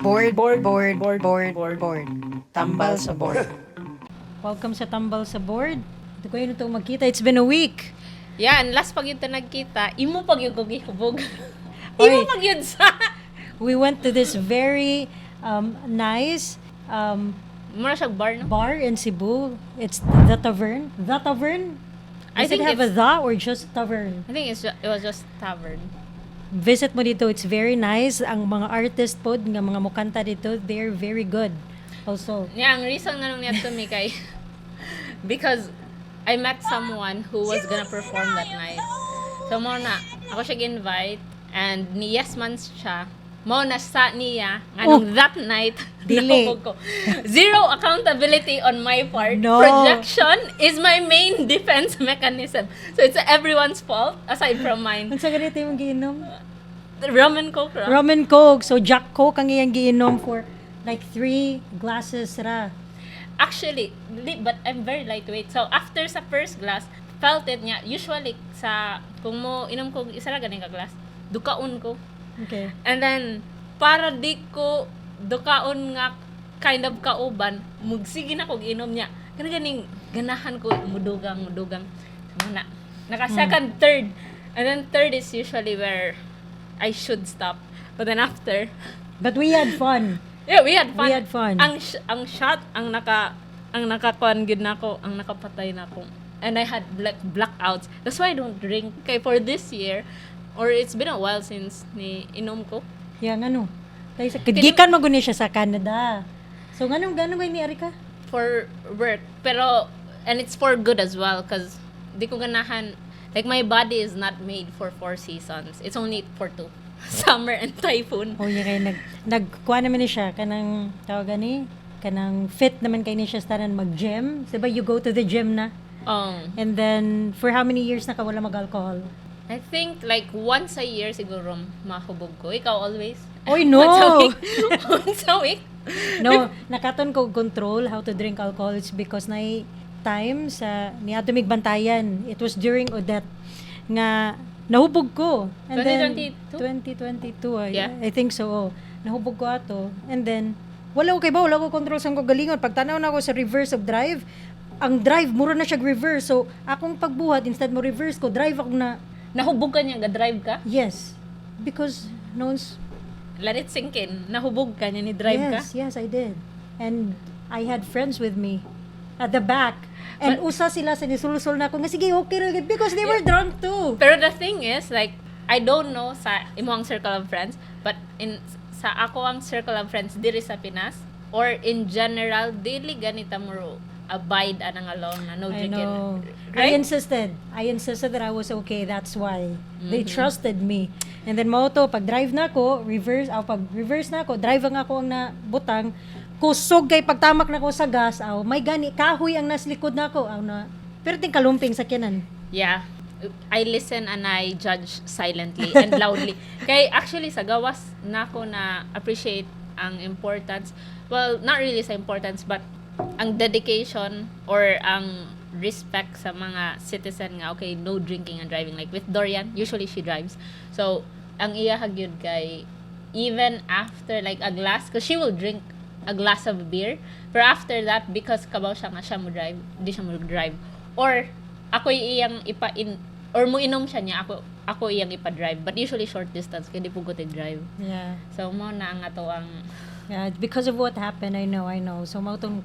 Board. Tambal sa board. Welcome sa Tambal sa board. Ito ko yun ito magkita. It's been a week. Yan, last pag yun nagkita, imo pag yung gugihubog. Oy. Imo pag yun sa... We went to this very nice Mura siyang bar, no? bar in Cebu. It's the Tavern. The Tavern? I Does it think have a it's- the or just Tavern? I think it was just tavern. Visit mo dito. It's very nice. Ang mga artist po, nga mga mukanta dito, they're very good. Also, Yeah, ang reason nga nung niya to me kay... because I met someone who was gonna perform that night. So, mo na, ako siya invite and ni yes man siya. Mo na sa niya, anong that night, Dili. nahubog ko. Zero accountability on my part. No. Projection is my main defense mechanism. So, it's everyone's fault, aside from mine. ang sa ganito yung giinom? Rum and Coke, ra? Rum and Coke. So, Jack Coke ang iyang giinom for like 3 glasses ra. Actually, but I'm very lightweight. So, after sa first glass, felt it niya. Usually, kung mo inom ko, isa ra ganing ka glass, dukaon ko. Okay. And then, para di ko dukaon nga kind of kauban, mugsige na kog inom niya. Ganing ganahan ko, mudugang. So, naka second, third. And then third is usually where I should stop. But then after, But we had fun. yeah, we had fun. We had fun. Ang shot, ang nakakuan gid nako, ang nakapatay nako. And I had blackouts. That's why I don't drink. Kay for this year, or it's been a while since ni inom ko. Yang ano? Tayo sa gikan mo guni siya sa Canada. So ganun ba ni Erika? For work. Pero, and it's for good as well. Cause, di ko ganahan, like my body is not made for 4 seasons. It's only for 2. Summer and typhoon. Oh, yeah, kay nagkuha naman ni siya kanang tawag gani kanang fit naman kay ni siya tanan mag-gym. Diba you go to the gym na? And then for how many years na ka wala mag-alcohol? I think like once a year siguro mahubog ko. Ikaw always? Oy, no! Once a week? Once a week? No, nakaton ko control how to drink alcohol. It's because na time sa niadto mig bantayan. It was during Odette nga nahubog ko. And 2022? then 2022 Yeah. I think so. Oh. Nahubog ko ato. And then wala ko control sa ko galingon. Pagtanaw na ako sa reverse of drive, ang drive mura na siya reverse. So akong pagbuhat instead mo reverse ko, drive ako na. Nahubog ka niya, ga-drive ka? Yes. Because no one's Let it sink in. Nahubog ka niya, ni-drive ka? Yes, I did. And I had friends with me at the back. And usa sila sa nisulusol na ako nga, sige, okay rin. Because they were drunk too. Pero the thing is, like, I don't know sa imong circle of friends, but sa ako ang circle of friends diri sa Pinas, or in general, dili ganita mo abide anang law na no I drinking. know. Right? I insisted that I was okay. That's why. They trusted me. And then mo to, pag drive na ako, pag reverse na ako, drive ang ako ang nabutang, kusog kay pagtamak na ko sa gas, may gani, kahoy ang nas likod na ako, pero ting kalumping sa kinan. Yeah. I listen and I judge silently and loudly. Kay actually sa gawas na ako na appreciate ang importance. Well, not really sa importance, but ang dedication or ang respect sa mga citizen nga, okay, no drinking and driving. Like with Dorian, usually she drives. So, ang iya hagyud kay even after like a glass, because she will drink a glass of beer, pero after that, because kabaw siya nga siya mo drive, hindi siya mo drive. Or, ako iyang or mo inom siya niya, ako iyang ipa-drive. But usually short distance, kaya di po ko drive. Yeah. So, mo na ang ato ang... Yeah, because of what happened, I know. So, mautong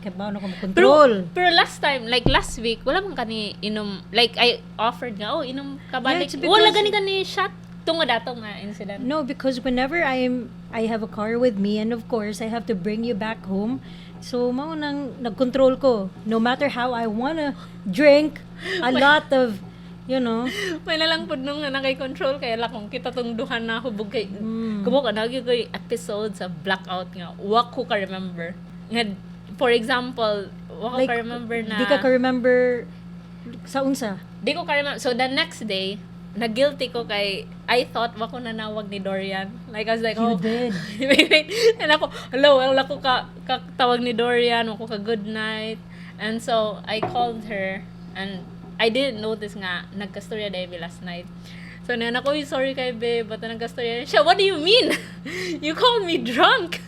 kabaw na ko control. Pero last time, like last week, wala man kani inom, like I offered nga, inom ka balik. Yeah, it's because- Wala gani shot tungod ato nga incident. No, because whenever I have a car with me, and of course, I have to bring you back home. So, mao nang nag-control ko. No matter how I wanna drink, a lot of, May nalang pud nung na nakay-control kaya lakong kita tong duhan na hubog kay. Kumo ka nagyud koy episodes of blackout nga. Wa ko ka remember. Nga, for example, wa ko ka remember na Di ka remember sa unsa. Di ko ka-remember. So, the next day, na-guilty ko kay, I thought, wako nanawag ni Dorian. Like, I was like, You did. wait. And ako, hello, wala ko katawag ni Dorian, wako ka good night. And so, I called her, and I didn't notice nga, nagkastorya dahil last night. So, na ako, sorry kay babe, ba't na nagkastorya siya? What do you mean? You called me drunk.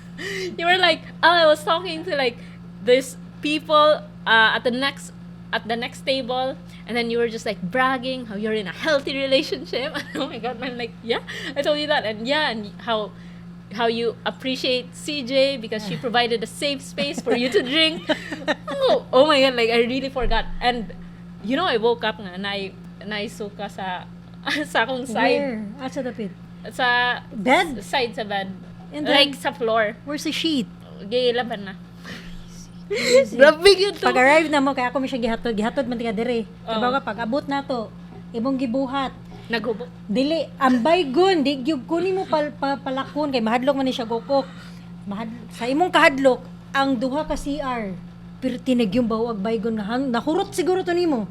You were like, I was talking to like this people at the next table, and then you were just like bragging how you're in a healthy relationship. Oh my god, I'm like, yeah, I told you that, and yeah, and how you appreciate CJ because she provided a safe space for you to drink. Oh my god, like I really forgot. And you know, I woke up nga naisuka sa sa akong side. Where? Asa dapit? Sa Bed? Side sa bed. And Like then, sa floor. where's the sheet? Gay laban na. Grabe yun to. Pag arrive na mo, kaya ako may siya gihatod man tiga dire. Oo. Kabaga, pag abot na to, imong gibuhat. Naghubo. Dili, ambay gun, di gyud kunin mo palakon kay mahadlok man ni siya gukok. Sa imong kahadlok, ang duha ka CR. Pero tinagyong bawag baygon nga nahurot siguro to nimo.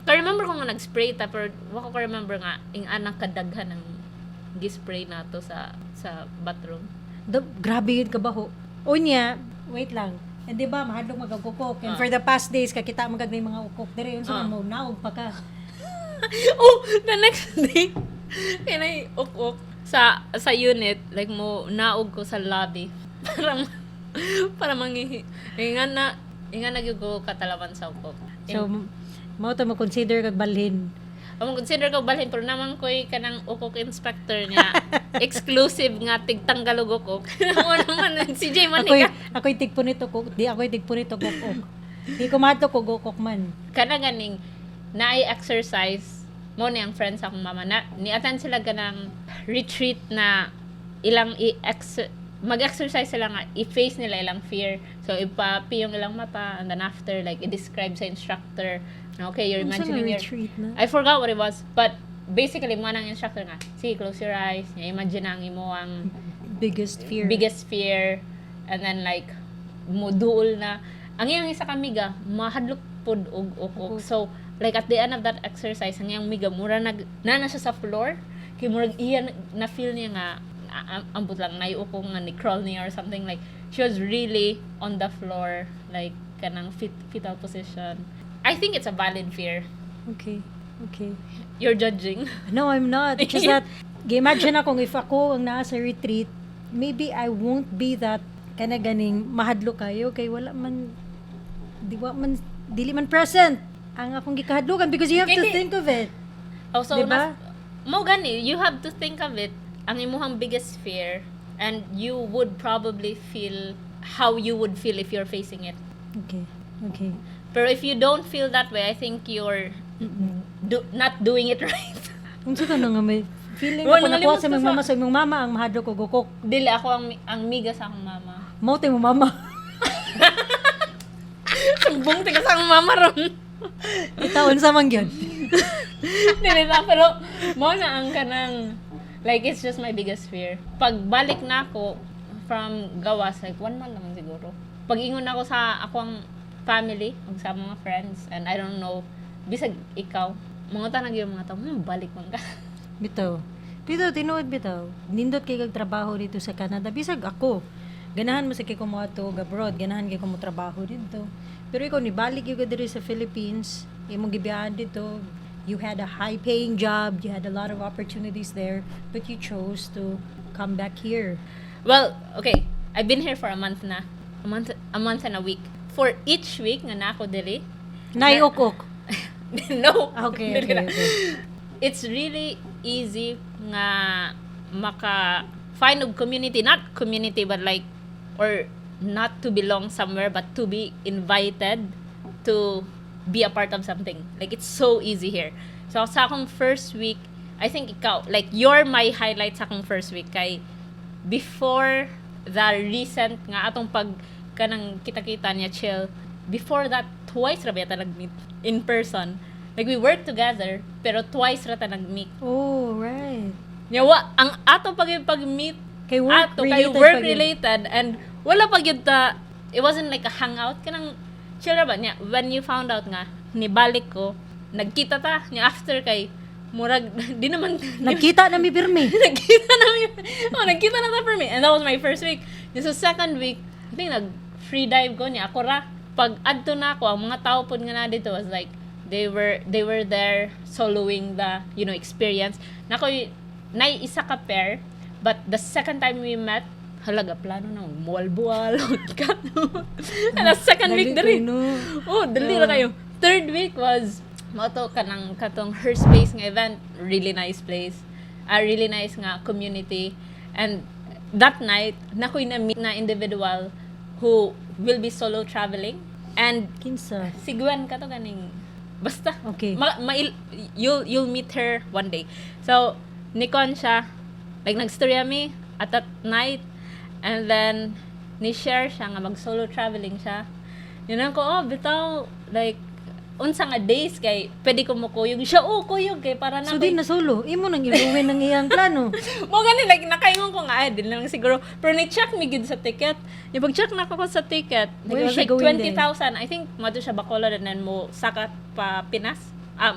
Ka-remember ko nga nag-spray pero wako ko remember nga ing anang kadaghan ng gi-spray nato sa bathroom. Grabe yun kabaho. O niya, wait lang. Eh, di ba, mahadlok magagukok. And for the past days, kakita magag may mga ukok. Dire, yun sa mo, naog pa ka. Oh, the next day, kinay uk-uk sa unit, like mo naog ko sa lobby. para mangihi. Inga nagyugo katalawan sa ukok. So, mo to mo consider kag balhin. Ang consider ko balhin pero naman ko'y kanang ukok inspector niya. Exclusive nga tigtanggalog ukok. Ano naman si Jay man ka. Ako'y tigpunit ukok. Di ako'y tigpunit ukok. Di ko mato ko ukok man. Kana ganing na-exercise mo ni ang friends akong mama na ni-attend sila ganang retreat na ilang mag-exercise sila nga i-face nila ilang fear. So ipapi yung ilang mata and then after like i-describe sa instructor. Okay, you're imagining your retreat na. I forgot what it was, but basically mo nang instructor nga. See, close your eyes. Imagine ang imo ang Biggest fear. And then like mo duol na ang iyang isa ka miga mahadlok pod og ukok. So like at the end of that exercise ang iyang miga mura na siya sa floor kay murag iya na feel niya nga ambot lang naiuko nga ni crawl niya or something, like she was really on the floor like kanang fetal position. I think it's a valid fear. Okay. You're judging. No, I'm not. It's just that, imagine akong if ako ang nasa retreat, maybe I won't be that kana ganing mahadlok kayo kay wala man dili man present ang akong gikahadlokan because you have to think of it. Oh, so diba? Mo gani, you have to think of it ang imuhang biggest fear and you would probably feel how you would feel if you're facing it. Okay. Pero if you don't feel that way, I think you're not doing it right. Unsa ka na nga may feeling Wala, ako nakuha sa nalimutan mama sa imong mama ang mahadlok ko gukok. Dili ako ang miga sa akong mama. Mao tay mo mama. Sumbong tika sa akong mama ron. Itaon sa man gyud. Dili na, pero mo na ang kanang like it's just my biggest fear. Pagbalik na ako from gawas, like 1 month naman siguro. Pag-ingon ako sa akong family, sa mga friends, and I don't know, bisag ikaw, mga tanag yung mga tao, balik man ka. Bitaw, tinuod bitaw. Nindot kay kag trabaho dito sa Canada. Bisag ako. Ganahan mo sa kay kumato abroad, ganahan kay kumo trabaho dito. Pero ikaw ni balik yung diri sa Philippines, imong gibiyahan dito. You had a high-paying job, you had a lot of opportunities there, but you chose to come back here. Well, okay, I've been here for a month na. A month and a week. For each week nga na ako dili. Naiok-ok. No. Okay. It's really easy nga find a community, not community but like, or not to belong somewhere but to be invited to be a part of something. Like it's so easy here. So sa akong first week, I think ikaw, like you're my highlight sa akong first week kay before the recent nga atong pag kanang kita-kita niya chill. Before that, twice ra ba yata nag-meet in person. Like we work together, pero twice ra ta nag-meet. Oh, right. Yawa, ang ato pag-meet Kay work related and wala pag yun it wasn't like a hangout kanang chill ra ba niya. When you found out nga nibalik ko, nagkita ta niya after kay murag di naman Nagkita na mi pirmi. nagkita na ta for me, and that was my first week. Yung sa second week, I think nag free dive ko niya ako ra. Pag adto na ako, ang mga tao pod nga na dito was like they were there soloing the, experience. Nako, isa ka pair, but the second time we met, halaga plano na muwal-buwal. And the second week dali. Dali na kayo. Third week was moto katong her space nga event, really nice place. A really nice nga community. And that night, nakoy na meet na individual who will be solo traveling. And Kinsa. si Gwen ka to ganing basta. Okay. You'll meet her one day. So, nikon siya, like nagstorya mi at that night, and then ni-share siya nga mag-solo traveling siya. Yun ko, bitaw, like, unsa nga days kay pwede ko mo kuyog siya, kuyog kay para na So, di na solo. Imo nang iluwin ng iyang plano. mo gani, like, nakaingon ko nga, din lang siguro. Pero ni-check mi gid sa ticket. Yung pag-check na ko sa ticket, like, it was like 20,000. I think, mado siya Bacolod and then mo saka pa Pinas.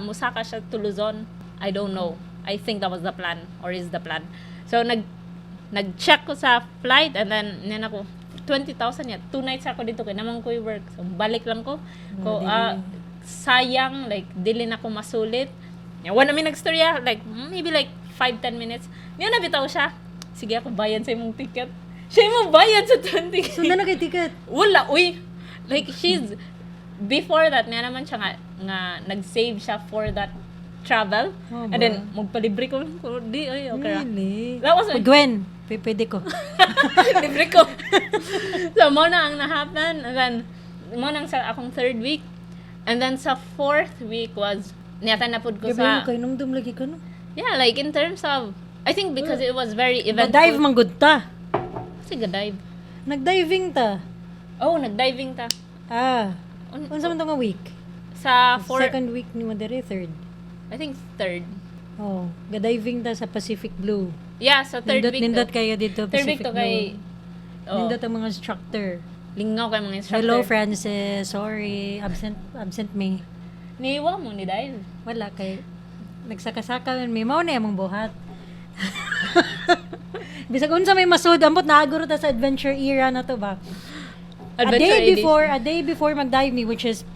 Mo saka siya to Luzon. I don't know. I think that was the plan, or is the plan. So, nag-check ko sa flight, and then, ako, 20,000 yan. 2 nights ako dito, kaya naman ko work. So, balik lang ko. Sayang, like, dili na ko masulit. Wala namin nagstorya, like, maybe like 5-10 minutes. Ngayon nabitaw siya. Sige, ako bayad sa imong ticket. Siya imong bayad sa 20. So, na kay ticket. Wala, uy. Like, before that, nga naman siya nga nag-save siya for that travel. And then, magpalibre ko. Di, okay ra. Really? That was Gwen, pwede ko. libre ko. So, mo na ang na-happen. And then, mo nang sa akong third week. And then, sa fourth week was, niyatan na po ko Gabi sa, mo kayo nung dumlagi ka no? yeah, like, in terms of, I think because it was very eventful. Nag-dive man good ta. Sige, dive. Nag-diving ta. Oh, nag-diving ta. Unsa man to nga week? Sa Second week ni Madere, third. I think third. Oh, ga-diving ta sa Pacific Blue. Yeah, sa third week. Nindot kayo dito, Third week Pacific to Blue. kay, Nindot ang mga instructor. lingaw kay mga instructor. Hello, Francis. Sorry. Absent me. Niiwa mo ni Dahil. Wala kay nagsakasaka may mao na among buhat. Bisag unsa may masud ambot naaguro ta sa adventure era na to ba. A day before mag-dive me, which is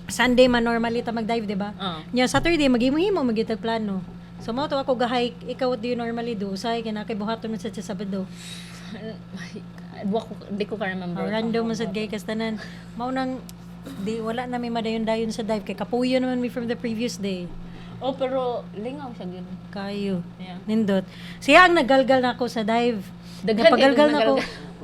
Sunday man normally ta mag-dive, di ba? Nya Saturday maghimo-himo magitag plano. So mao to ako ga-hike, ikaw what do you normally do? Usay kay nakay buhaton man sa Sabado. Di ko ka-remember. Random man sad kay kastanan. Mao nang di wala na may madayon-dayon sa dive kay kapuyo naman me from the previous day. Oh, pero lingaw siya gid. Kayo. Yeah. Nindot. Siya ang naggalgal na ako sa dive. Napagalgal na ako.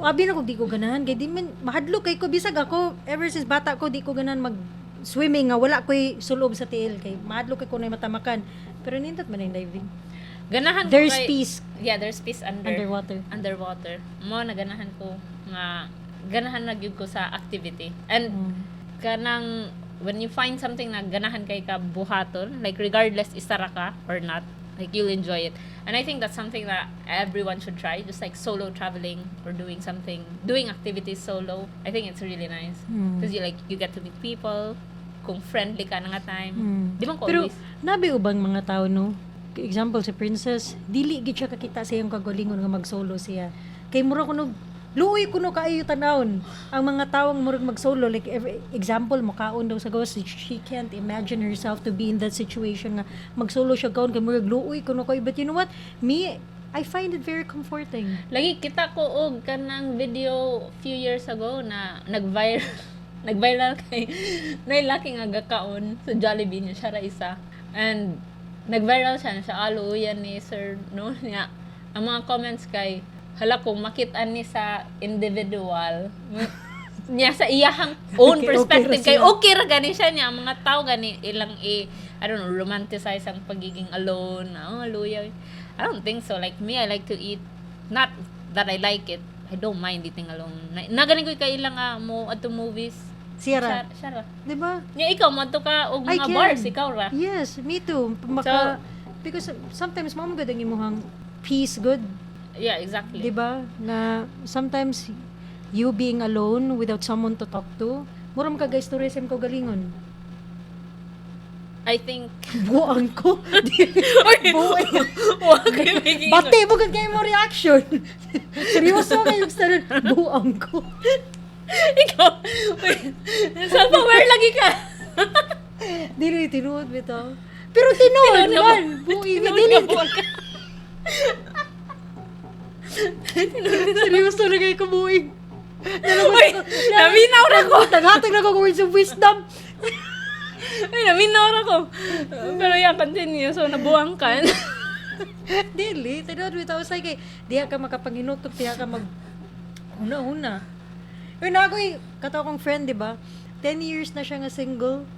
Abi na ko di ko ganahan kay di man mahadlok kay ko bisag ako ever since bata ko di ko ganahan mag swimming nga wala ko'y sulob sa tiil kay mahadlok kay ko na matamakan. Pero nindot man yung diving. Ganahan ko There's kay, peace Yeah, there's peace underwater. Mo na ganahan ko nga ganahan na gyud ko sa activity. And kanang when you find something na ganahan kay ka buhaton, like regardless isara ka or not, like you'll enjoy it. And I think that's something that everyone should try, just like solo traveling or doing activities solo. I think it's really nice because you get to meet people, kung friendly ka na nga time. Di man ko Pero always. nabi ubang mga tao no. Example si Princess, dili gid siya kakita sa iyang kagalingon nga mag-solo siya. Kay mura kuno luoy kuno kaayo tanawon ang mga tawong murag mag-solo like example mo kaon daw sa ghost, she can't imagine herself to be in that situation nga mag-solo siya kaon kay murag luoy kuno ko, but you know what, me I find it very comforting. Lagi kita ko og kanang video few years ago na nag-viral kay nailaki nga gakaon sa Jollibee niya siya ra isa. And nag-viral siya na siya aluyan ni Sir no niya. Ang mga comments kay hala kung makita ni sa individual niya sa iyahang own perspective kay okay ra gani siya niya. Ang mga tao gani ilang I don't know, romanticize ang pagiging alone. Luya. I don't think so. Like me, I like to eat. Not that I like it. I don't mind eating alone. Nagaling ko kay ilang mo ato movies. Sira. Siya ra. Di ba? Nga ikaw mo ato ka og I mga can. bars ikaw ra. Yes, me too. Because sometimes mamo gud ang imong peace good. Yeah, exactly. Diba? Na sometimes you being alone without someone to talk to, muram ka guys tourism ko galingon. I think Buang ko. Buang. Bate mo gud kay mo reaction. Seryoso kayo sa buang ko. ikaw, wait, self-aware lagi ka. Dili tinuod bitaw. Pero tinuod man. Buing dili. Seryoso na kayo kumuing. Uy, naminaw na ko. Taghatag na ko words of wisdom. Uy, naminaw na ko. Pero yeah, continue. So, nabuang ka. Dili, tinuod bitaw say kay diha ka makapanginutok, diha ka mag una. Pero na ako'y kato akong friend, di ba? 10 years na siya nga single.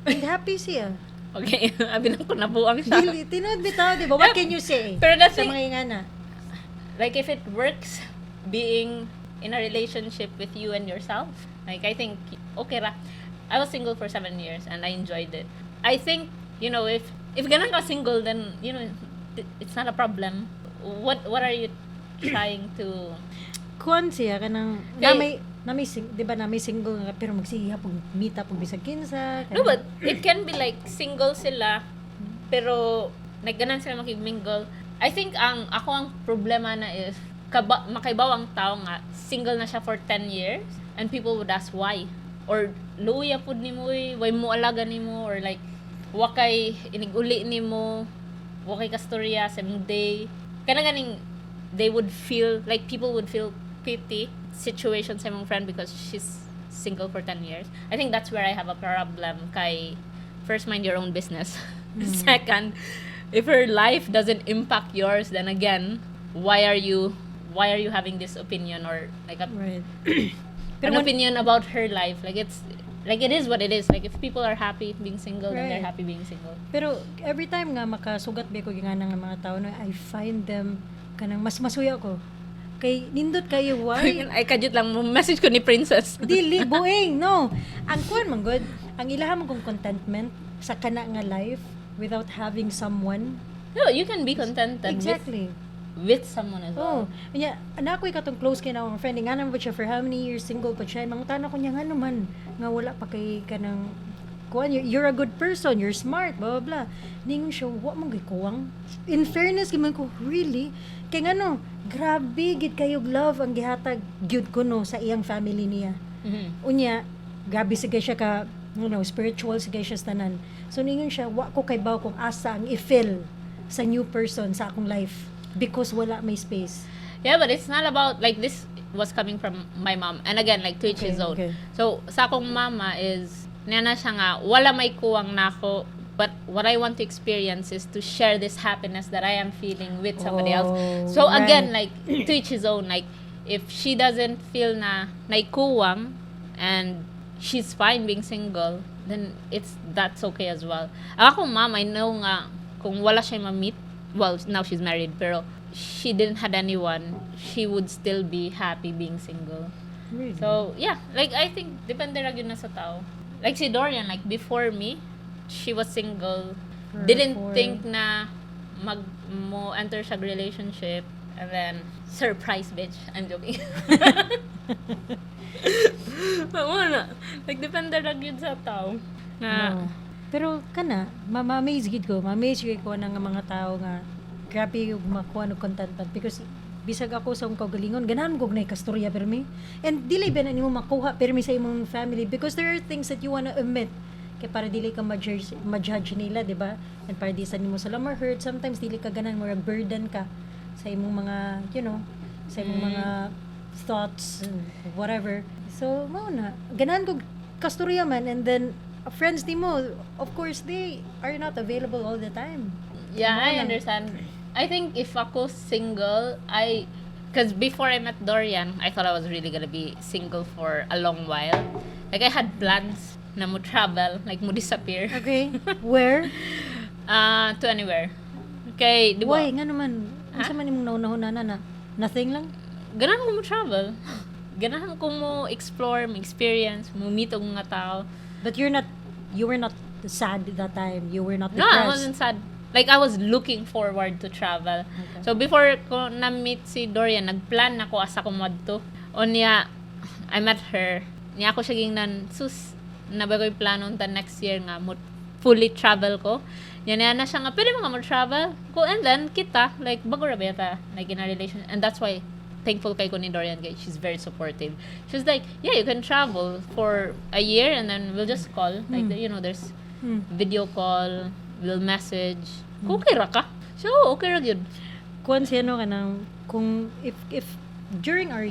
And happy siya. Okay, abinan ko nabuang siya. Dili, tinuod bitaw, di ba? What can you say? Pero that's sa it. mga ingana. Like, if it works being in a relationship with you and yourself, like, I think, okay ra. I was single for 7 years and I enjoyed it. I think, you know, if ganun ka single, then, you know, it's not a problem. What are you trying to... Kuan siya kanang Okay. na may 'di ba na may single nga pero magsiya pag meet up pag bisag kinsa. No, but it can be like single sila, pero nagganan sila makipmingle. I think ang problema na is makaibawang tao nga single na siya for 10 years and people would ask why, or luya pud nimo why mo alaga nimo, or like wakay iniguli nimo, wakay kastorya sa imong day. Kana ganing they would feel like people would feel pity situation sa imong friend because she's single for 10 years. I think that's where I have a problem. Kay first, mind your own business. Second, if her life doesn't impact yours, then again, why are you having this opinion, or like Right. an opinion about her life? Like it is what it is. Like if people are happy being single, then they're Right. happy being single. Pero every time nga makasugat ba ko nga ng mga tao na I find them kanang mas masuya ko. Kay nindot kayo why? Ay kadjut lang mo message ko ni Princess. Dili buing no. Ang kuan man good, ang ilaha man kong contentment sa kana nga life without having someone. No, you can be contented Exactly. with someone as well. Oh, nya anak ko katong close kay na akong friend nga naman siya for how many years single pa siya. Mangutana ko niya nga naman nga wala pa kay kanang kuan, you're a good person, you're smart, blah blah blah. Ningon siya, wa man gay kuwang. In fairness giman ko, really? Kay ngano, grabe gid kayog love ang gihatag gyud ko no sa iyang family niya. Mhm. Unya, grabe sigay siya ka, spiritual sigay siya sa tanan. So ningon siya, wa ko kay baw kung asa ang i-fill sa new person sa akong life because wala may space. Yeah, but it's not about like this was coming from my mom. And again, like to each his own. Okay. So, sa akong mama is niya na siya nga wala may kuwang nako, but what I want to experience is to share this happiness that I am feeling with somebody else. So right. again, like to each his own. Like if she doesn't feel na kuwang and she's fine being single, then that's okay as well. Ang akong mom, I know nga kung wala siya ma-meet, well, now she's married, pero she didn't had anyone, she would still be happy being single. Really? So, yeah, like I think depende ra gyud na sa tao. Like si Dorian, like before me, she was single, didn't think na mo enter sa relationship, and then surprise bitch. I'm joking. Wala. Like depende ra gyud sa tao. Na No. Pero kana, ma-amaze gid ko. Ma-amaze gid ko ng mga tao nga grabe yung makuha ng contentment because bisag ako sa akong kaugalingon ganahan ko na kastorya permi, and dili ba na nimo makuha permi sa imong family because there are things that you wanna omit kay para dili ka ma-judge nila, di ba? And para di sa nimo sila ma-hurt, sometimes dili ka ganan mo burden ka sa imong mga sa imong mga thoughts and whatever. So mao na ganahan ko kastorya man, and then friends nimo, of course they are not available all the time. yeah, I Wala. understand. I think if ako single, because before I met Dorian, I thought I was really gonna be single for a long while. Like I had plans na mo travel, like mo disappear. Okay. Where? To anywhere. Okay, di ba? Why nga naman? Unsa man imong naunahon na? Nothing lang. Ganahan ko mo travel. Ganahan ko mo explore, mo experience, mo meet og mga tao. But you were not sad that time. You were not No, depressed. I wasn't sad. Like, I was looking forward to travel. Okay. So, before ko na-meet si Dorian, nagplan na ko asa ko madto. O niya, I met her. Niya ako siya gingnan, sus, nabagoy plano ta next year nga, mo fully travel ko. Yan na siya nga, pwede mga mo travel ko, and then, kita, like, bago rabi ta, like, in a relation. And that's why, thankful kay ko ni Dorian, guys. She's very supportive. She's like, yeah, you can travel for a year, and then we'll just call. Like, there's video call, will message. Okay ra ka? So, okay ra gyud. Kuan siya no kanang kung if during our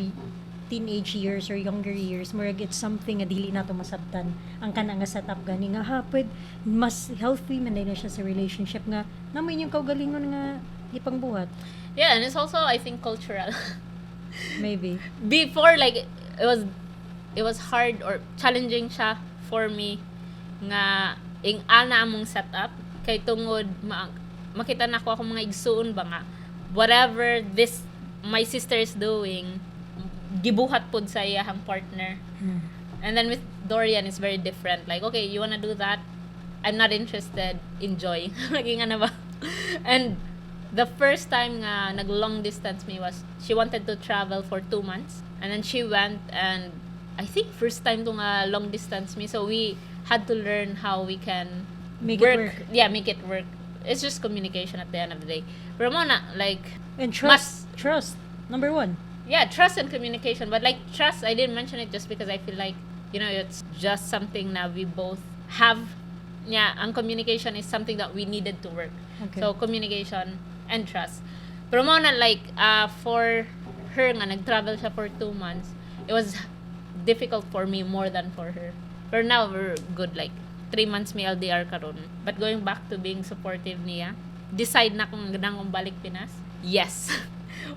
teenage years or younger years murag it's something nga dili nato masabtan ang kana nga setup gani nga hapud mas healthy man na siya sa relationship nga namoy yung kaugalingon nga ipangbuhat. Yeah, and it's also I think cultural. Maybe Before like it was hard or challenging siya for me nga ing ana among setup kay tungod makita na ko ako mga igsuon ba nga whatever this my sister is doing gibuhat pod sa iyang partner. And then with Dorian it's very different. Like, okay, you wanna do that? I'm not interested. Enjoy. Lagi nga na ba? And the first time nga nag long distance me was she wanted to travel for 2 months and then she went and I think first time to nga long distance me so we had to learn how we can Make it work. Yeah, make it work. It's just communication at the end of the day. Pero mo na like and trust number 1. yeah, trust and communication. But like trust, I didn't mention it just because I feel like, you know, it's just something that we both have. Yeah, and communication is something that we needed to work. Okay. So communication and trust. Pero mo na like for her nga nag-travel siya for 2 months, it was difficult for me more than for her. Pero now we're good, like 3 months may LDR karon. But going back to being supportive niya, decide na kung ganang kong balik Pinas. Yes.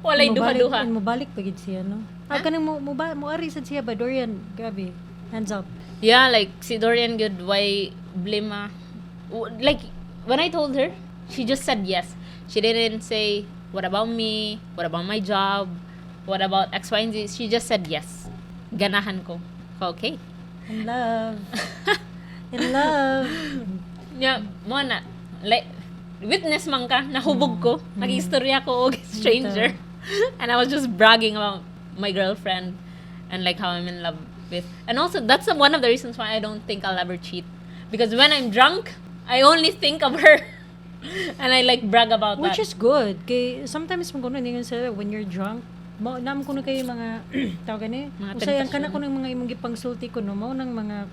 Walay duha-duha. Mo balik pagid siya no. Kanang mo ari sad siya ba Dorian? Grabe. Hands up. Yeah, like si Dorian good why blima. Like when I told her, she just said yes. She didn't say what about me? What about my job? What about X, Y, and Z? She just said yes. Ganahan ko. Okay. In love. In love. Yeah, mo na like witness man ka, nahubog ko, nag-istorya ko og stranger. And I was just bragging about my girlfriend and like how I'm in love with. And also, that's one of the reasons why I don't think I'll ever cheat. Because when I'm drunk, I only think of her. And I like brag about Which that. is good. Kay sometimes mo kuno ningon sa when you're drunk, naam kuno kay mga tawag ni. Mga Usayan ka temptation. na kuno mga imong gipangsulti kuno mao nang mga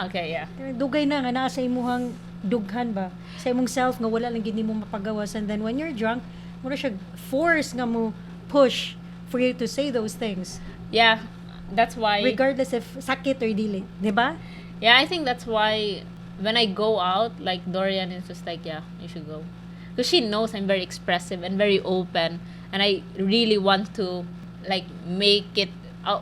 Okay, yeah. dugay na nga naa sa imuhang dughan ba sa imong self nga wala lang gid nimo mapagawas and then when you're drunk mo siya force nga mo push for you to say those things Yeah, that's why. regardless if sakit or dili, di ba? Yeah, I think that's why when I go out, like Dorian is just like, yeah, you should go. Because she knows I'm very expressive and very open. And I really want to, like, make it,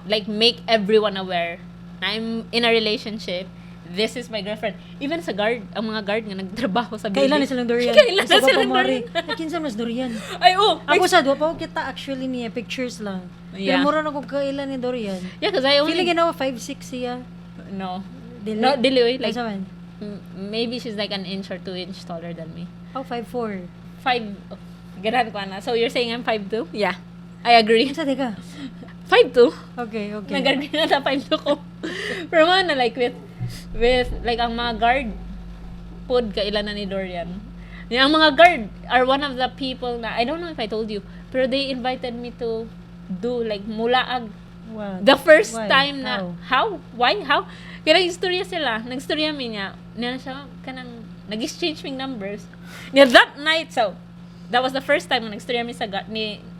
like, make everyone aware na I'm in a relationship. This is my girlfriend. Even sa guard, ang mga guard nga nagtrabaho sa Kailan na building. silang Dorian? Kailan na Sa silang Papamori. Dorian? Kinsa mas Dorian? Ay, oh! Ako sa duwa pa ko kita actually niya pictures lang. Yeah. Pero mura na ko kailan ni Dorian. Yeah, because I only... Feeling ginawa 5'6" siya. No. Dili? No, dili, oy. Like, Ay, saman? maybe she's like an inch or 2 inch taller than me. Oh, 5'4". 5... Oh, ganahan ko na. So, you're saying I'm 5'2"? Yeah. I agree. Kinsa di ka? 5'2"? Okay. Nag-agree na sa 5'2" ko. Pero man na like with like ang mga guard pod kailan na ni Dorian. Yung mga guard are one of the people na I don't know if I told you, pero they invited me to do like mulaag. Wow. The first Why? time na how? Why? How? Kaya nag-istorya sila. Nag-istorya mi niya. Niya siya kanang nag-exchange ming numbers. Niya that night so that was the first time na nag-istorya mi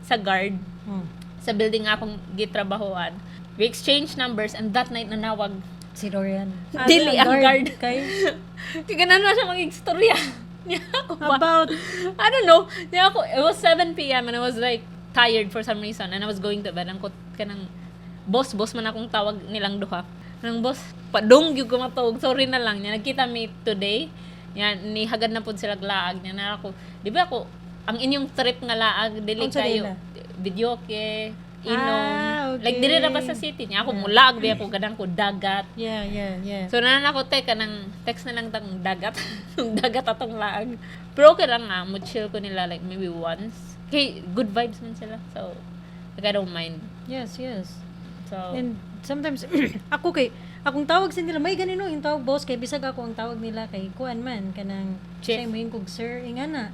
sa guard sa building nga akong gitrabahoan. We exchanged numbers and that night nanawag Si Dorian. Dili ang guard. Kay? Kaya na siya mag-istorya. Niya ako ba? About? I don't know. Niya ako, it was 7 p.m. and I was like tired for some reason and I was going to bed. Ang kanang boss man akong tawag nilang duha. Nang boss, padong yung kumatawag. Sorry na lang. Niya, nagkita me today. Niya, nihagad na po sila laag. Niya na ako, di ba ako, ang inyong trip nga laag, dili Unsa kayo, nila? videoke, inom. Okay. Like, dili na pa sa city niya. Ako, mulaag, di ako, gadang ko, dagat. Yeah. So, nanan ako, text na lang tang dagat. Yung dagat atong laag. Pero okay lang nga, chill ko nila like maybe once. Okay, good vibes man sila. So, like, I don't mind. Yes. So, And sometimes, akong tawag sa nila, may ganino yung tawag boss, kay bisag ako ang tawag nila kay kuan man, kanang, Chief. siya mo yung kog sir, ingana.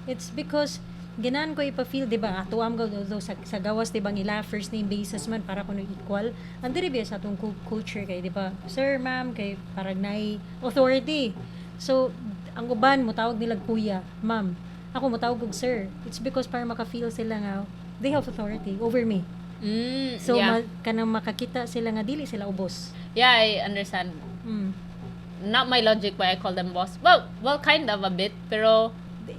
It's because, ganaan ko ipa-feel, di ba, ato am sa gawas, di ba, nila, first name basis man, para kuno equal. Ang diri sa atong culture kay, di ba, sir, ma'am, kay parang nai authority. So, ang uban, mutawag nila kuya, ma'am. Ako, mutawag og sir. It's because para maka-feel sila nga, they have authority over me. So, yeah. kanang makakita sila nga, dili sila ubos. Yeah, I understand. Not my logic why I call them boss. Well, kind of a bit, pero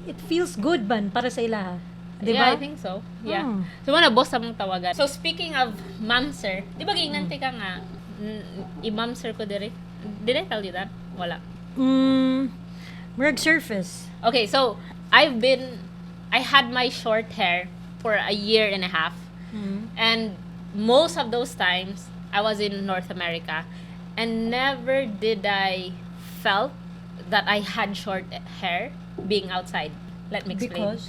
It feels good ban para sa ila. Diba? yeah, I think so. Yeah. So, wala boss among tawagan. So, speaking of ma'am sir, di ba gingnante ka nga, i-ma'am sir ko diri? Did I tell you that? Wala. Merg surface. Okay, so, I had my short hair for a year and a half. And most of those times, I was in North America. And never did I felt that I had short hair being outside. Let me explain. Because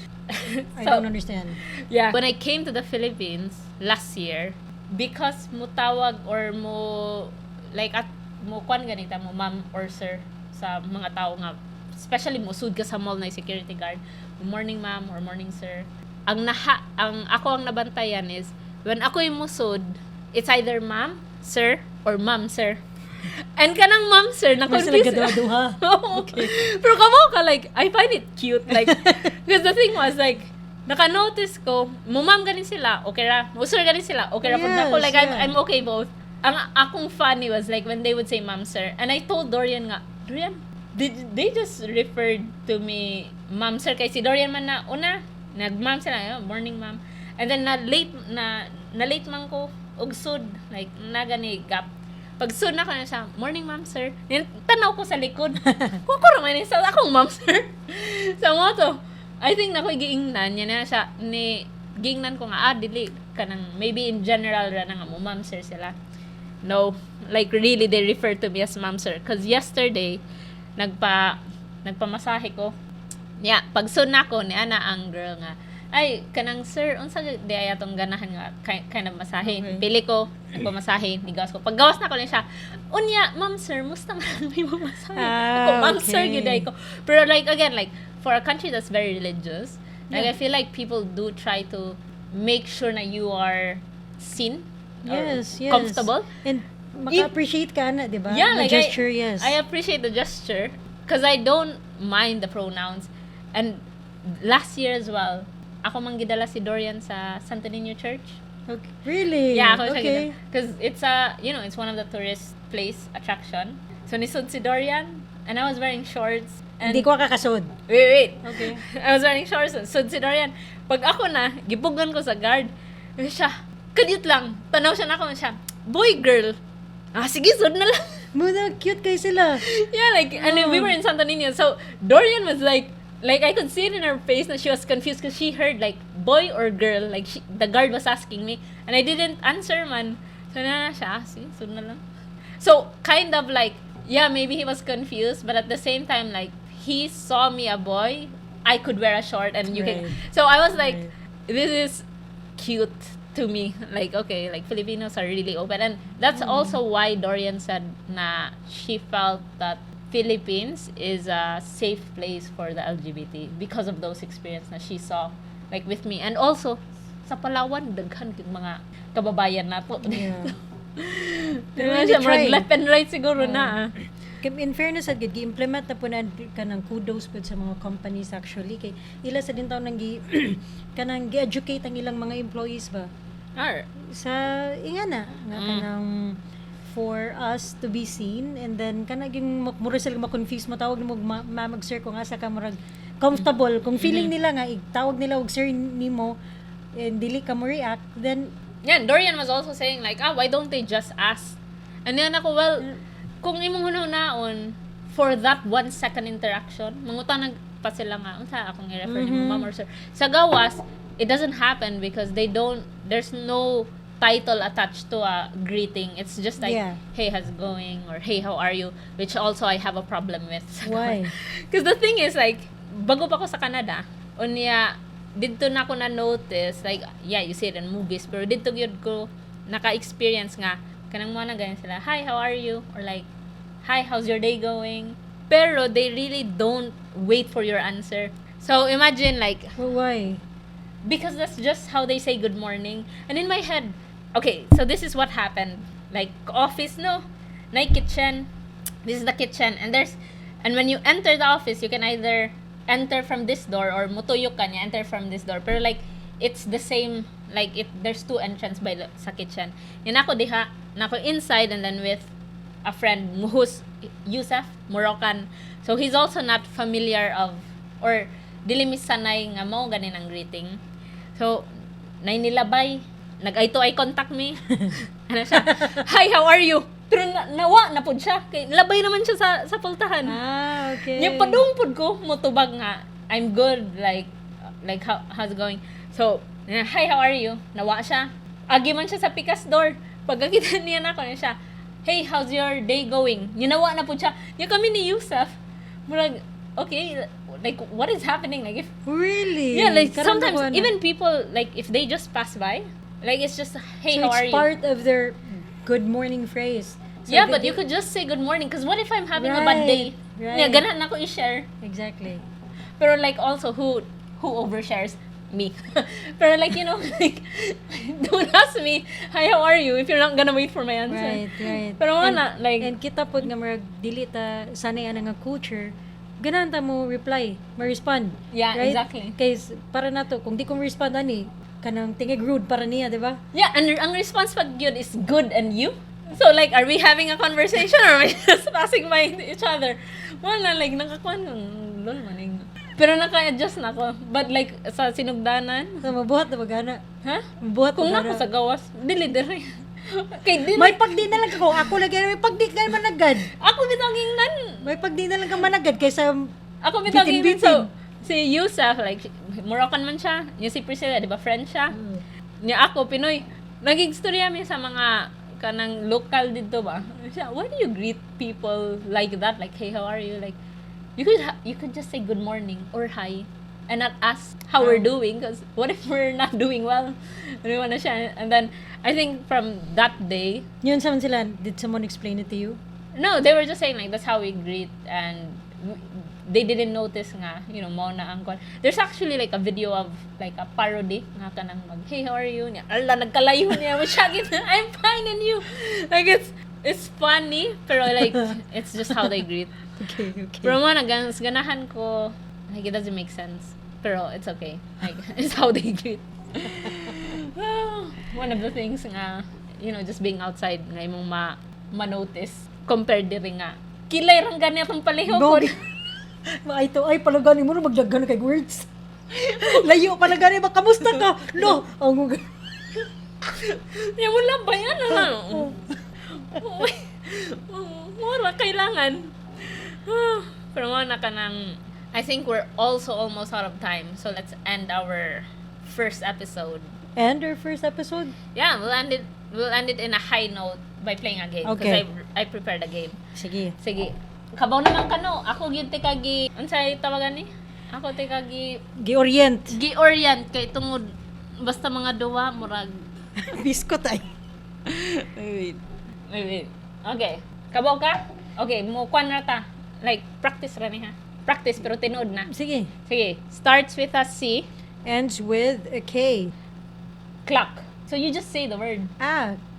I don't understand. Yeah. When I came to the Philippines last year, because mo tawag or mo like at mo kwan ganita mo ma'am or sir sa mga tao nga, especially mo sud ka sa mall na security guard, morning ma'am or morning sir. Ang ako ang nabantayan is when ako yung musod, it's either ma'am, sir or ma'am, sir. And kanang ma'am, sir, na-confuse. Duha. Okay. Pero kamo ka, like, I find it cute. Like, because the thing was, like, naka-notice ko, mo ma'am ganin sila, okay ra. Mo sir ganin sila, okay ra. Yes, Ako, like, yeah. I'm okay both. Ang akong funny was, like, when they would say ma'am, sir. And I told Dorian nga, Dorian, did they just referred to me ma'am, sir? Kay si Dorian man na, una, nag-ma'am sila, morning ma'am. And then, na-late man ko, ugsud, like, nagani gap. Pag soon ako na siya, morning ma'am sir. Tanaw ko sa likod. Kuko naman sa akong ma'am sir. Sa mo to. I think na ko giingnan niya na siya ni giingnan ko nga dili kanang maybe in general ra nga mo ma'am sir sila. No, like really they refer to me as ma'am sir cuz yesterday nagpamasahe ko. Yeah, pag soon nako ni ana ang girl nga ay, kanang sir, unsa di ay atong ganahan nga kind of masahe. Okay. Pili ko, nagpamasahe, nigawas ko. Pag gawas na ko na siya, unya, ma'am sir, musta man may mamasahe. Ako, ma'am sir, giday ko. Pero like, again, like, for a country that's very religious, like, I feel like people do try to make sure na you are seen or Yes. comfortable. And maka-appreciate ka na, di ba? Yeah, The like, gesture, yes. I appreciate the gesture because I don't mind the pronouns. And last year as well, ako mang gidala si Dorian sa Santo Niño Church. Okay. Really? Yeah, ako siya Okay. because it's it's one of the tourist place attraction. So nisod si Dorian and I was wearing shorts and Hindi ko kakasod. wait. Okay. I was wearing shorts. Sud si Dorian. Pag ako na, gipugan ko sa guard. Siya, kadiyot lang. Tanaw siya na ako siya. Boy, girl. Sige, sud na lang. Muna, cute kayo sila. Yeah, like, and then we were in Santo Niño. So, Dorian was like, I could see it in her face that she was confused because she heard, like, boy or girl. Like, the guard was asking me. And I didn't answer, man. So, na siya, sige, sunod na lang. So, kind of like, yeah, maybe he was confused. But at the same time, like, he saw me a boy. I could wear a short and you can. Right. So, I was like, this is cute to me. Like, okay, like, Filipinos are really open. And that's also why Dorian said na she felt that Philippines is a safe place for the LGBT because of those experiences na she saw like with me. And also, sa Palawan, daghan kang mga kababayan nato. Yeah. Diba siya, try. left and right siguro na. In fairness, gi-implement na po na kanang kudos po sa mga companies actually. Kay ila sa din taon nang kanang gi-educate ang ilang mga employees ba? Sa ingana nga kanang for us to be seen and then kanang yung mura sila ma-confuse mo tawag mo mag sir kung asa ka murag comfortable kung feeling nila nga tawag nila og sir nimo and dili ka mo react then yeah, Dorian was also saying like why don't they just ask, and then ako well kung imong hunaw-naon for that 1 second interaction mangutanag pa sila nga unsa akong i-refer ni ma'am or sir sa gawas it doesn't happen because there's no title attached to a greeting. It's just like, hey, how's it going? Or hey, how are you? Which also I have a problem with. why? Because the thing is like, bago pa ko sa Canada, unya, dito na ko na-notice, like, yeah, you see it in movies, pero dito yun ko naka-experience nga, kanang mga na ganyan sila, hi, how are you? Or like, hi, how's your day going? Pero they really don't wait for your answer. So imagine like, Well, why? because that's just how they say good morning. And in my head, okay, so this is what happened. Like, office, no? Night kitchen. This is the kitchen. And And when you enter the office, you can either enter from this door or mutuyok ka niya, enter from this door. Pero like, it's the same, like, there's two entrance by sa kitchen. Yan ako diha, nako inside and then with a friend who's Yusuf, Moroccan. So he's also not familiar of, or dili mi sanay nga mo ganin ang greeting. So, nay nilabay, nag-eye to eye contact me. Ano siya? Hi, how are you? Pero nawa na pud siya. Kay labay naman siya sa pultahan. Okay. Yung padungpod ko, motubag nga, I'm good, like how's it going? So, hi, how are you? Nawa siya. Agi man siya sa pikas door. Pagkakita niya na ako, siya, hey, how's your day going? Yung nawa na po siya. Yung kami ni Yusuf, murag, okay, like, what is happening? Like, if, Really? yeah, like, Karang sometimes, nakuha na. even people, like, if they just pass by, like, it's just, hey, So how are it's you? part of their good morning phrase. So Yeah, they- but you could just say good morning. Because what if I'm having a Right, bad day? right. Yeah, ganahan ako i-share. Exactly. Pero like also, who overshares? Me. Pero like, you know, like, don't ask me, hi, how are you? If you're not gonna wait for my answer. Right. Pero And- wala, like, And kita pod nga marag dili ta sanay ana nga culture, ganahan ta mo reply, ma-respond. Yeah, right? exactly. Kay para nato kung di ko respond ani, kanang tingig rude para niya, di ba? yeah, and ang response pag yun is good and you. So like, are we having a conversation or are we just passing by each other? Wala, like, nakakuan ng lol maning. Pero naka-adjust na ako. But like, sa sinugdanan, So mabuhat na bagana. ha? Mabuhat Kung na nako sa gawas, dili dire. Kay dili. May pagdi na lang ako. Ako lagi may pagdi kay managad. Ako bitaging nan. May pagdi na lang ka managad kaysa Ako bitaging nan. bitin-bitin. So, si Yusuf, like, Moroccan man siya. Yung si Priscilla, di ba, friend siya. Niya ako, Pinoy. Naging storya mi sa mga kanang local dito ba. Siya, why do you greet people like that? Like, hey, how are you? Like, you could just say good morning or hi and not ask how we're doing, because what if we're not doing well? Ano na siya. And then, I think from that day, yun sa sila, did someone explain it to you? no, they were just saying like, that's how we greet, and they didn't notice nga, you know, mo na ang kwan. There's actually like a video of like a parody nga kanang mag, hey, how are you? Niya, ala, nagkalayo niya. Masyagit, I'm fine, and you? Like, it's funny, pero like, it's just how they greet. Okay. Pero mo, ganahan ko, like, it doesn't make sense. Pero it's okay. Like, it's how they greet. One of the things nga, you know, just being outside, nga imong ma-notice, compared diri nga, kilay rang ganitong paliho ko. Ay to ay palagani mo na magdaghan kay words. Layo palagani ba kamusta ka? No. Ang Yan mo lang ba yan? Ano? Mura, kailangan. Pero mga ka ng, I think we're also almost out of time. So let's end our first episode. And our first episode? Yeah, we'll end it in a high note by playing a game. Okay. Because I prepared a game. Sige. Sige. Kabaw naman kano. Ako gyud te kagi, unsay tawagan ni? Ako te kagi Gi-orient. gi-orient kay tungod basta mga duwa murag. Biskot ay. Wait. Okay. Kabaw ka? Okay, mo kwan na ta. Like, practice ra ni ha. Practice pero tinuod na. Sige. Sige. Starts with a C. Ends with a K. Clock. So you just say the word.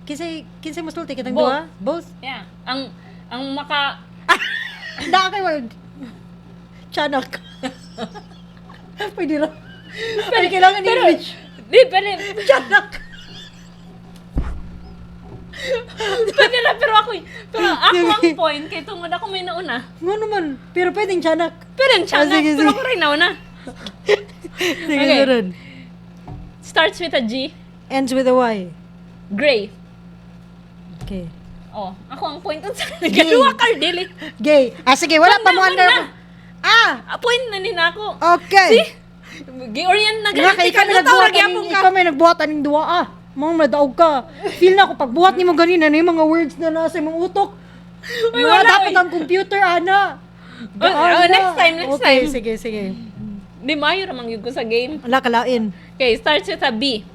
Kinsay mas tulti kitang Both. duha? Both. Yeah. Ang maka Da kay word. Chanak. Pwede lang. Pero kailangan English. Di, pwede. Chanak. Pwede lang, pero ako ang point, kay tungod ako may nauna. Nga naman. Pero pwedeng chanak. Pero ang tiyan sige, pero sige. ako rin nauna. Sige, Okay. okay. Starts with a G. Ends with a Y. Gray. Okay. Oh, ako ang point sa Gaduwa ka, dili. Gay. Sige, wala pa mo Wala under. na. Point na din ako. Okay. Gi-orient na Nga kay ganit ka. kami Natawag nagbuhat yapon aning ka. ikaw may nagbuhat aning duwa Mga madaog ka. Feel na ako pagbuhat nimo ganina na yung mga words na nasa imong utok. Uy, Mga wala, dapat uy. ang computer ana. Next time. Okay, sige. Di mayo ramang yun ko sa game. Ala kalain. Okay, starts with a B.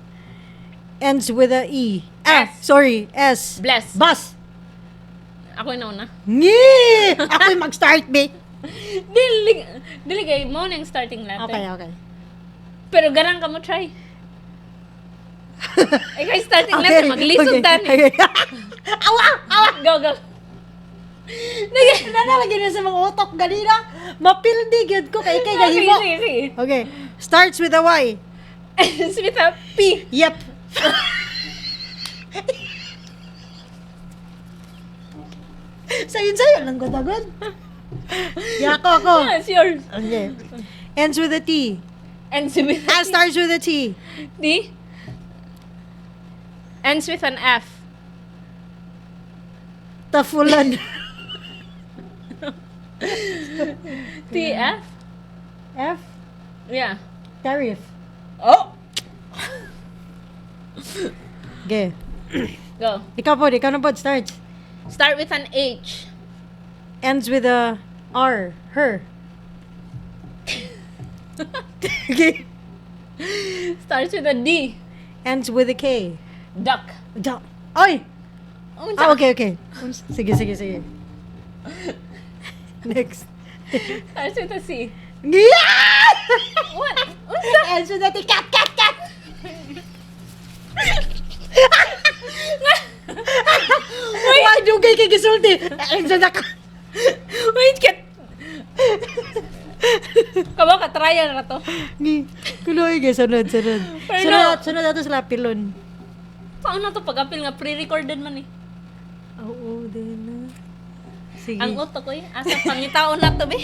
Ends with a E. S. Sorry. S. Bless. Bus. Ako yung nauna. Ngi! Ako'y mag-start, be. Dili kay mo na yung starting letter. Okay. Pero ganang ka mo try. Ikaw yung starting letter, maglisod tani. Okay. Awa! Go. Nanalagay na sa mga utok ganina. Mapildi gyud ko kay Okay, gahimo. sige. Okay. Starts with a Y. Ends with a P. Yep. Sayon lang gud. Ya ako. It's yours. Okay. Ends with a T. Ends with a Starts with a T. D. Ends with an F. Tafulan. TF? F. Yeah. Tariff. Oh! Okay. Go. Ikaw na po, starts. Start with an H. Ends with a R. Her. Okay. Starts with a D. Ends with a K. Duck. Oy! Oh, Okay. Sige. Next. Starts with a C. Yeah! What? Ends with a T. Cat! Why dugay kay gisulti? Ends with a cat. Wait, kat. Kamu ka trial na to. Ni, kuloy guys, sunod. Pero- Sunod ato sa lapilon. Saan na to pag-apil nga pre-recorded man eh. Oo, din na. Sige. Ang utok ko eh. Asa pangitaon na to be.